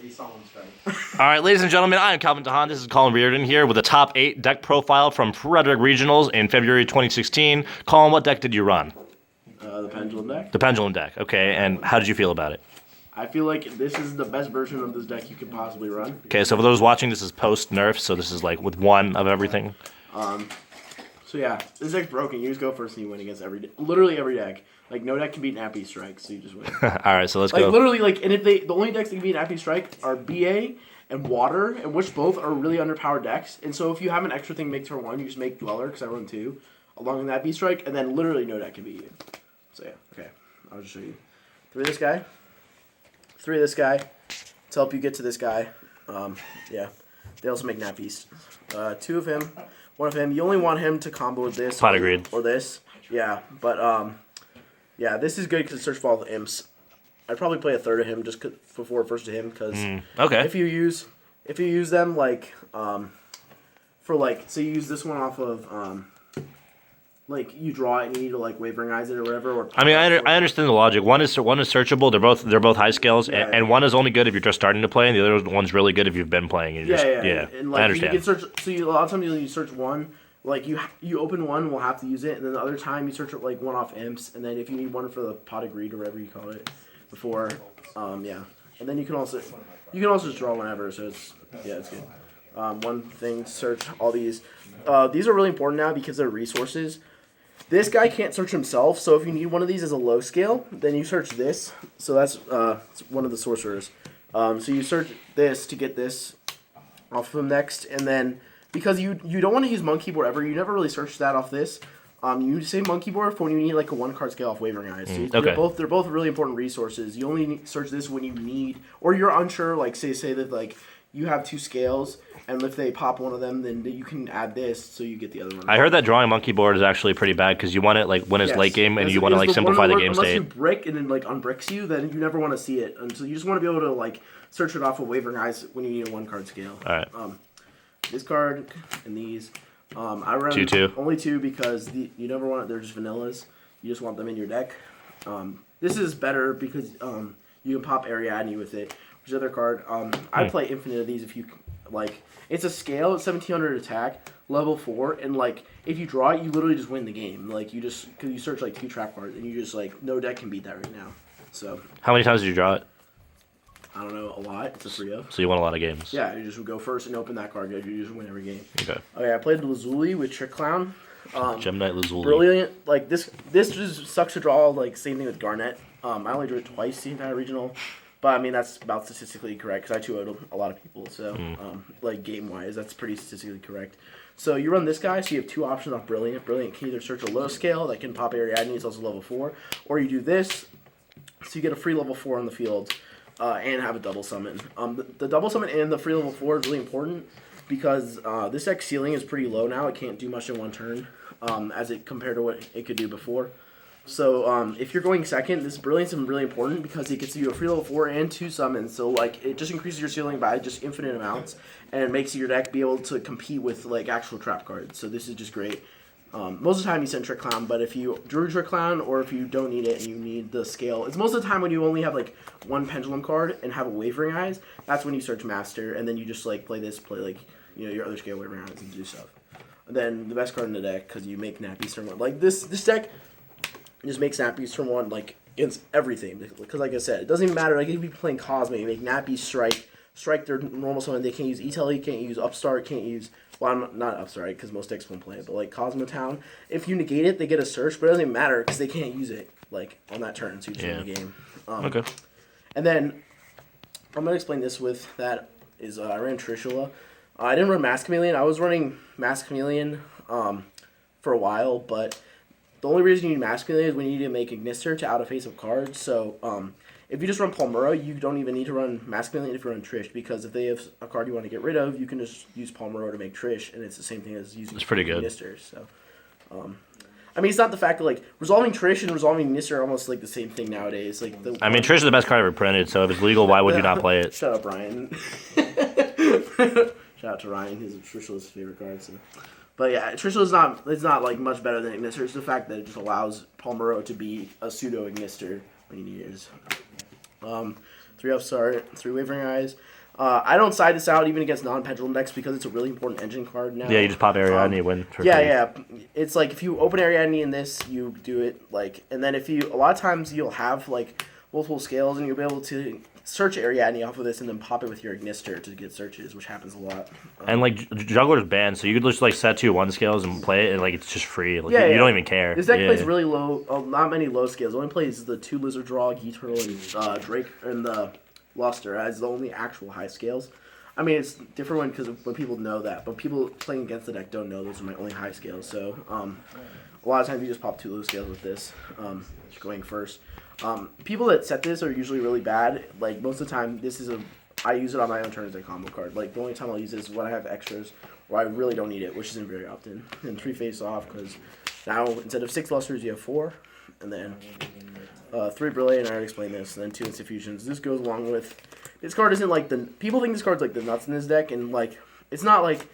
All right, ladies and gentlemen, I am Calvin Tahan. This is Colin Reardon here with the top 8 deck profile from Frederick Regionals in February 2016. Colin, what deck did you run? The Pendulum deck. The Pendulum deck, okay, and how did you feel about it? I feel like this is the best version of this deck you could possibly run. Okay, so for those watching, this is post-nerf, so this is like with one of everything. So yeah, this deck's broken. You just go first and you win against literally every deck. Like, no deck can beat Nappy Strike, so you just win. All right, so let's like, go. Literally, like, and if the only decks that can beat Nappy Strike are BA and Water, and which both are really underpowered decks. And so if you have an extra thing make turn 1, you just make Dweller, because I run 2, along with Nappy Strike, and then literally no deck can beat you. So yeah, okay. I'll just show you. 3 of this guy. 3 of this guy. To help you get to this guy. Yeah. They also make Nappies. 2 of him. 1 of him. You only want him to combo with this. Pot agreed. Or this. Yeah, but yeah, this is good because it search for all the imps. I'd probably play a third of him just before first of him because okay. if you use them like for like, so you use this one off of like you draw it and you need to like Wavering Eyes it or whatever. Or I mean, I understand the logic. One is searchable. They're both high scales, yeah, and one is only good if you're just starting to play, and the other one's really good if you've been playing. And yeah. And like, I understand. You can search. So a lot of times you search one. Like, you open one, we'll have to use it, and then the other time you search like one off imps, and then if you need one for the pot of greed or whatever you call it before, yeah. And then you can also just draw whenever, so it's good. One thing, search all these. These are really important now because they're resources. This guy can't search himself, so if you need one of these as a low scale, then you search this. So that's one of the sorcerers. So you search this to get this off of him next, and then because you don't want to use Monkey Board ever, you never really search that off this. You save Monkey Board for when you need like a 1-card scale off Wavering Eyes. So okay. They're both really important resources. You only search this when you need, or you're unsure. Like say that like you have 2 scales, and if they pop one of them, then you can add this, so you get the other one. I heard that drawing Monkey Board is actually pretty bad because you want it like when it's late game and you want to like simplify the game unless state. Unless you brick and then like unbricks you, then you never want to see it. And so you just want to be able to like search it off of Wavering Eyes when you need a 1-card scale. All right. This card and these. I run 2/2. Only 2 because you never want it. They're just vanillas. You just want them in your deck. This is better because you can pop Ariadne with it. Which is other card. I play infinite of these if you like. It's a scale. It's 1700 attack, level 4, and like if you draw it, you literally just win the game. Like you just because you search like 2 trap cards and you just like no deck can beat that right now. So. How many times did you draw it? I don't know, a lot. It's a 3-0. So you won a lot of games. Yeah, you just would go first and open that card. You just win every game. Okay. Okay, I played Lazuli with Trick Clown. Gem Knight Lazuli. Brilliant. Like this just sucks to draw. Like same thing with Garnet. I only drew it twice the entire regional, but I mean that's about statistically correct because I 2-0'd a lot of people. So like game wise, that's pretty statistically correct. So you run this guy, so you have 2 options off Brilliant. Brilliant can either search a low scale that can pop Ariadne, it's also level 4, or you do this, so you get a free level 4 on the field. And have a double summon. The double summon and the free level 4 is really important because this deck's ceiling is pretty low now. It can't do much in 1 turn as it compared to what it could do before. So if you're going second, this Brilliance is really important because it gets you a free level 4 and 2 summons. So like it just increases your ceiling by just infinite amounts and it makes your deck be able to compete with like actual trap cards. So this is just great. Most of the time you send Trick Clown, but if you drew Trick Clown or if you don't need it and you need the scale, it's most of the time when you only have like 1 Pendulum card and have a Wavering Eyes, that's when you search Master and then you just like play like your other scale Wavering Eyes and do stuff. And then the best card in the deck because you make Nappies turn 1. Like this deck just makes Nappies turn 1 like against everything because like I said, it doesn't even matter. Like if you be playing Cosmic, you make Nappies strike their normal summon. They can't use E-Tele, can't use Upstart, can't use. Well, I'm not Upstart because most decks won't play it, but like Cosmotown, if you negate it, they get a search, but it doesn't even matter because they can't use it like on that turn, so you just win the game. Okay. And then I'm gonna explain this with that is I ran Trishula. I didn't run Mask Chameleon. I was running Mask Chameleon for a while, but the only reason you need Mask Chameleon is when you need to make Ignister to out of face of cards. So if you just run Palmyra, you don't even need to run Mask Chameleon if you run Trish, because if they have a card you want to get rid of, you can just use Palmyra to make Trish, and it's the same thing as using Ignister. So, I mean, it's not the fact that, like, resolving Trish and resolving Ignister are almost, like, the same thing nowadays. Like, I mean, Trish is the best card ever printed, so if it's legal, why would you not play it? Shut up, Ryan. Shout out to Ryan. He's Trishula's favorite card, so... But yeah, Trishula's not like much better than Ignister. It's the fact that it just allows Palmyra to be a pseudo Ignister when you need it. 3 3 Upstart, 3 Wavering Eyes. I don't side this out even against non-Pendulum decks because it's a really important engine card now. Yeah, you just pop Ariadne, you win for yeah, free. Yeah. It's like if you open Ariadne in this, you do it like, and then if you, a lot of times you'll have like multiple scales and you'll be able to search Ariadne off of this and then pop it with your Ignister to get searches, which happens a lot. And like Juggler's banned, so you could just like set 2/1 scales and play it, and like it's just free. Like, Yeah, you yeah. don't even care. This deck Yeah. plays really low, not many low scales. It only plays the 2 Lizard Draw, Gee Turtle, and Drake, and the Luster as the only actual high scales. I mean, it's different because when people know that, but people playing against the deck don't know those are my only high scales. So a lot of times you just pop 2 low scales with this, going first. People that set this are usually really bad. Like most of the time, I use it on my own turn as a combo card. Like the only time I'll use it is when I have extras or I really don't need it, which isn't very often. And 3 face off because now instead of 6 Lusters you have 4, and then 3 Brilliant. I already explained this, and then 2 Instant Fusions. This goes along with. This card isn't like people think this card's like the nuts in this deck, and like it's not like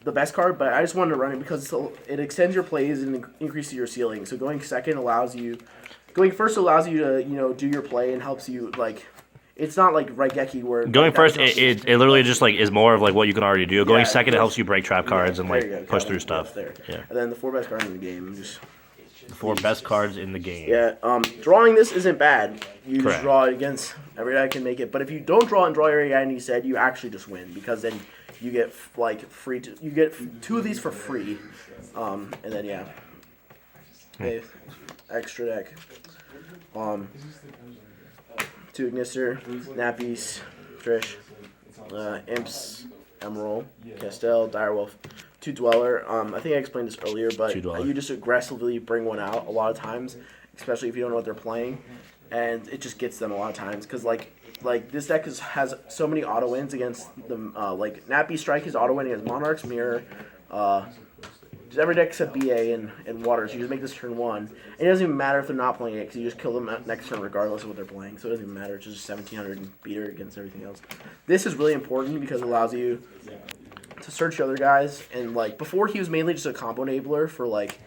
the best card, but I just wanted to run it because it extends your plays and increases your ceiling. So going first allows you to do your play and helps you like. It's not like Raigeki where Going first, it literally just like is more of like what you can already do. Going second, it first- helps you break trap cards and there you like go, push got through it. stuff. There. Yeah, And then the 4 best cards in the game. Just the 4 best cards in the game. yeah. Drawing this isn't bad. You Correct. just draw it against every deck can make it. But if you don't draw and draw your AI and you said, you actually just win because then you get like free. You get 2 of these for free. And then yeah. Okay. Extra deck. 2 Ignister, Nappies, Trish, Imps, Emerald, Castell, Direwolf, 2 Dweller. I think I explained this earlier, but 2 Dweller. you just aggressively bring one out a lot of times, especially if you don't know what they're playing, and it just gets them a lot of times because like this deck has so many auto wins against them. Like Nappy Strike is auto win against Monarchs, Mirror. Just every deck except BA and Water, so you just make this turn 1. And it doesn't even matter if they're not playing it, because you just kill them next turn regardless of what they're playing. So it doesn't even matter, it's just 1700 and beater against everything else. This is really important because it allows you to search other guys. And like before he was mainly just a combo enabler for like,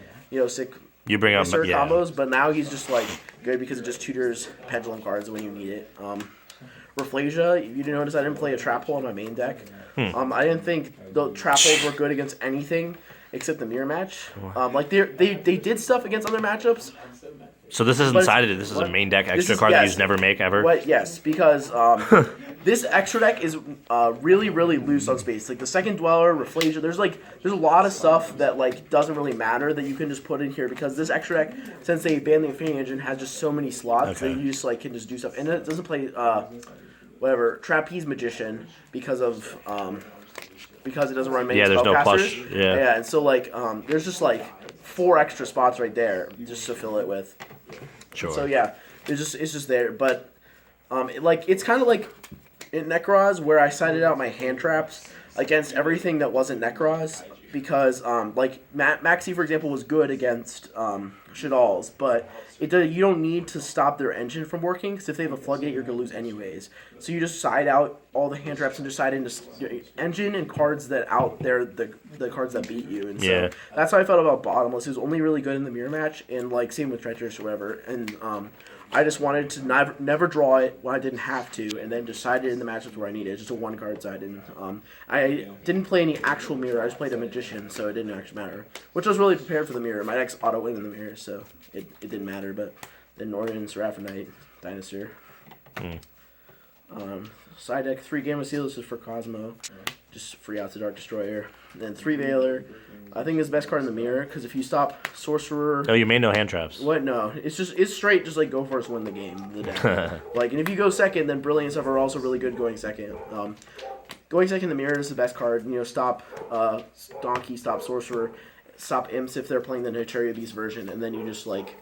sick You bring up certain combos, but now he's just like good because it just tutors Pendulum cards when you need it. Reflasia, you didn't notice I didn't play a trap hole on my main deck. I didn't think the trap holes were good against anything except the mirror match. Like they did stuff against other matchups. So this isn't But- sided. This is a main deck This extra is- card that you yes. just never make ever. But yes, because this extra deck is really really loose on space. Like the second Dweller, Reflasia, there's a lot of stuff that like doesn't really matter that you can just put in here because this extra deck, since they banned the Infinity Engine, has just so many slots Okay. that you just like can just do stuff. And it doesn't play Trapeze Magician because it doesn't run many Yeah, there's no spellcasters. plush, yeah. And so like there's just like 4 extra spots right there just to fill it with. Sure. So yeah, it's just there, but it's kind of like in Necroz where I sided out my hand traps against everything that wasn't Necroz because Maxi for example was good against Shadal's, but you don't need to stop their engine from working because if they have a floodgate you're gonna lose anyways. So you just side out all the hand traps and just side into engine and cards that out there the cards that beat you. And so Yeah. that's how I felt about Bottomless. It was only really good in the mirror match and like same with Treacherous or whatever. And I just wanted to never draw it when I didn't have to, and then decided in the matchups where I needed. Just a 1 card side, and I didn't play any actual mirror. I just played a magician, so it didn't actually matter. Which I was really prepared for the mirror. My deck's auto win in the mirror, so it didn't matter. But then Northern, Seraphonite, Dinosaur. Side deck 3 Gamma Seal. This is for Cosmo, just free out to Dark Destroyer. And then 3 Veiler. I think it's the best card in the mirror because if you stop Sorcerer. Oh, you made no hand traps. What? No, it's straight. Just like go first, win the game. The deck. And if you go second, then Brilliant and stuff are also really good going second. Going second in the mirror is the best card. Stop Donkey, stop Sorcerer, stop Imps if they're playing the Notaria Beast version, and then you just like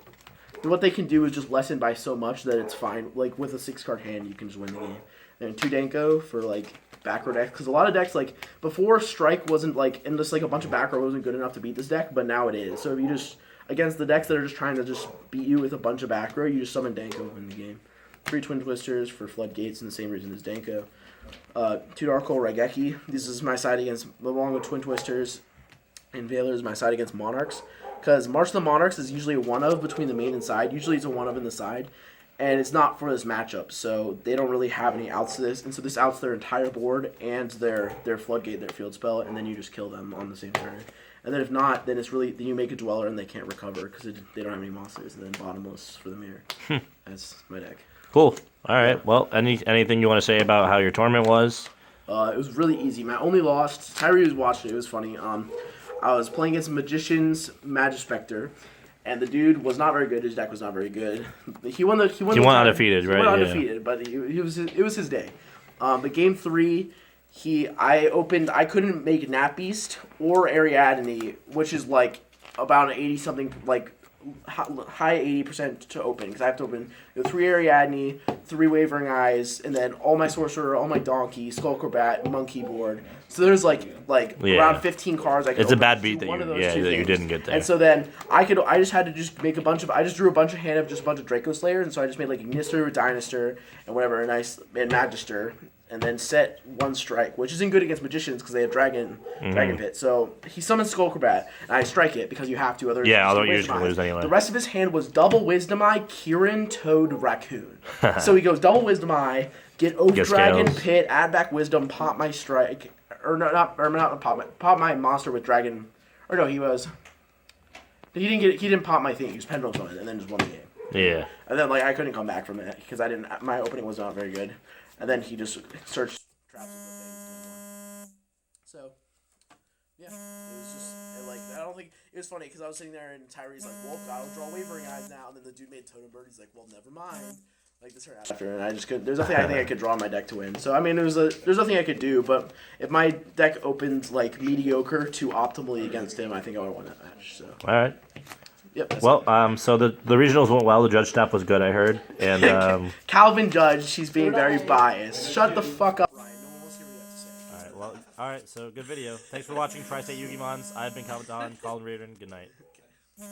what they can do is just lessen by so much that it's fine. Like with a 6 card hand, you can just win the game. And 2 Danko for like back row decks because a lot of decks like before Strike wasn't like and just like a bunch of back row wasn't good enough to beat this deck, but now it is. So if you just against the decks that are just trying to just beat you with a bunch of back row, you just summon Danko in the game. 3 Twin Twisters for Floodgates and the same reason as Danko. 2 Dark Hole Raigeki. This is my side against along with Twin Twisters and Veiler is my side against Monarchs because March of the Monarchs is usually a 1 of between the main and side. Usually it's a 1 of in the side. and it's not for this matchup, so they don't really have any outs to this, and so this outs their entire board and their floodgate, their field spell, and then you just kill them on the same turn. And then if not, then then you make a dweller and they can't recover because they don't have any monsters, and then bottomless for the mirror. That's my deck. Cool. All right. Well, anything you want to say about how your tournament was? It was really easy. I only lost. Tyree was watching it. It was funny. I was playing against Magician's Magispector, and the dude was not very good. His deck was not very good. He won undefeated, right? He won undefeated, but it was his day. But game 3, I couldn't make Nat Beast or Ariadne, which is like about an 80-something, like high 80% to open, because I have to open 3 Ariadne, 3 Wavering Eyes, and then all my Sorcerer, all my Donkey, Skullcrobat, Monkey board. So there's around 15 cards I could It's open. a bad beat that you didn't get there. And so then I just had to just make I just drew a bunch of hand of just a bunch of Draco Slayers, and so I just made like Ignister, Dynaster, and whatever, and Magister. And then set 1 strike, which isn't good against Magicians because they have Dragon Pit. So he summons Skullcrobat, and I strike it because you have to. Otherwise you're just going to lose anyway. The rest of his hand was double Wisdom Eye, Kieran, Toad, Raccoon. So he goes double Wisdom Eye, get Oath Dragon Pit, add back Wisdom, pop my strike, pop my monster with Dragon. Or no, he didn't pop my thing. He was Pendulum on it, and then just won the game. Yeah. And then I couldn't come back from it because my opening was not very good. And then he just searched traps with the thing. So, yeah, it was just I don't think it was funny because I was sitting there and Tyree's like, "Well, I'll draw Wavering Eyes now." And then the dude made Totem Bird. He's like, "Well, never mind." Like this turn after, and I just couldn't. There's nothing I think I could draw in my deck to win. So I mean, there's nothing I could do. But if my deck opened mediocre to optimally against him, I think I would have won that match. So. All right. Yep. Well, so the regionals went well. The judge staff was good, I heard. And Calvin Judge, she's being very biased. Shut the fuck up, Ryan. No one wants to hear what you have to say. All right. Well, all right. So good video. Thanks for watching Tri-State Yu-Gi-Mons. I've been Calvin Don, Colin Reardon. Good night.